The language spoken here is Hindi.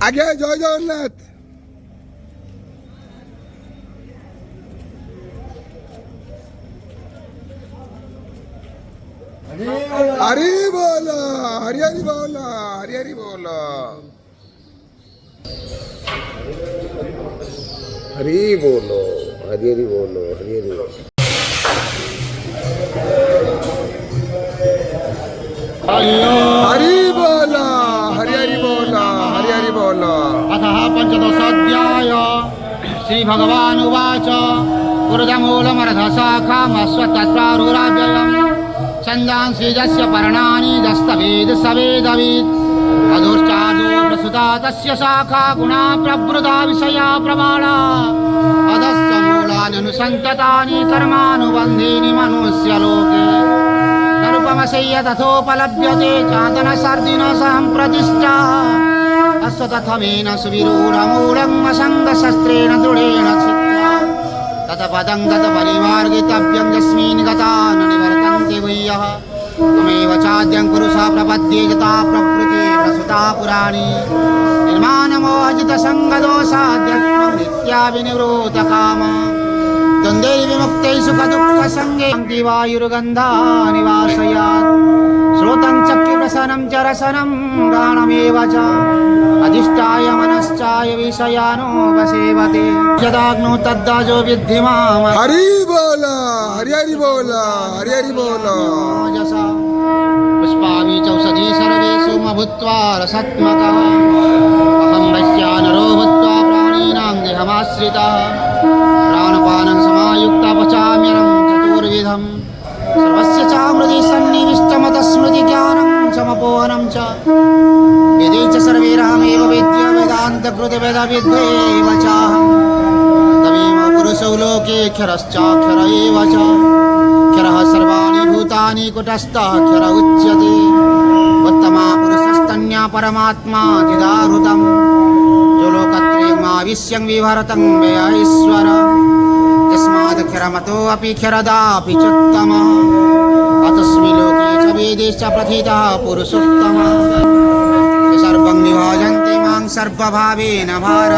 আগে জয় জগন্নাথ। हरि बोलो हरि हरि बोलो हरि हरि बोलो हरि बोलो हरि हरि बोलो हरि हरि बोलो। हरि बोलो हरि हरि बोलो हरि हरि बोलो। अतः पंचदशोऽध्याय श्री भगवान उवाच ऊर्धमूलमर्धशाखामश्वत्थप्रारुराव्ययम् छन्दांसि यस्य पर्णानि यस्तवेद स वेदवित् अधोश्चादो प्रसुता तस्य शाखा गुणा प्रवृता विषया प्रमाणा अधश्च मूलानि अनुसन्ततानि कर्मानुबन्धीनि मनुष्यलोके नरूपमशय्य तथोपलभ्यते चादनसर्दिन सम्प्रतिष्ठा अस्य तथमेन सुविरूढमूलम् असङ्गशस्त्रेण दृढेन छित्त्वा ततपदं ततपरिमार्गितव्यं यस्मिन् गता न निवर्तन्ते वह्यः त्वमेव चाद्यं पुरुषः प्रपद्ये यथा प्रकृते प्रसुता पुराणी निर्माणमोहजितसङ्गदोषाद्यत्वं नित्याभिनिवृतकामा द्वन्द्वैर्विमुक्तैः सुखदुःखसङ्गे वायुर्गन्धानि वासयात् श्रोतं चक्षुरसनं च रसनं घ्राणमेव च अधिष्ठाय मनश्चाय विषयानुपसेवते यदाग्नौ तद्दाजो विद्धि माम्। हरि बोलो हरि हरि बोलो हरि हरि बोलो। पुष्पाणि चौषधी सर्वेषु भूत्वा रसात्मकः अहं वैश्वानरो भूत्वा प्राणिनां देहमाश्रितः प्राणपानं समायुक्ता पचाम्यन्नं चतुर्विधं सर्वस्य चामृति सन्निविष्टमतस्मृतिज्ञानं समपोहनं च वेदे च सर्वैरहमेव वेद्य वेदान्तकृतवेदविद्धेव चाहं तमेव पुरुषौ लोके क्षरश्चाक्षर एव च क्षरः सर्वाणि भूतानि कुटस्थः उच्यते उत्तमा पुरुषस्तन्या परमात्मा चिदाहृतं जो लोकत्रयमाविश्यं विभरतं व्ययैश्वर तस्मादक्षरमतोऽपि क्षरदापि चोत्तमः अतस्मिन् लोके च वेदे च प्रथितः पुरुषोत्तमः सर्वं विभाजन्ते मां सर्वभावेन भारत।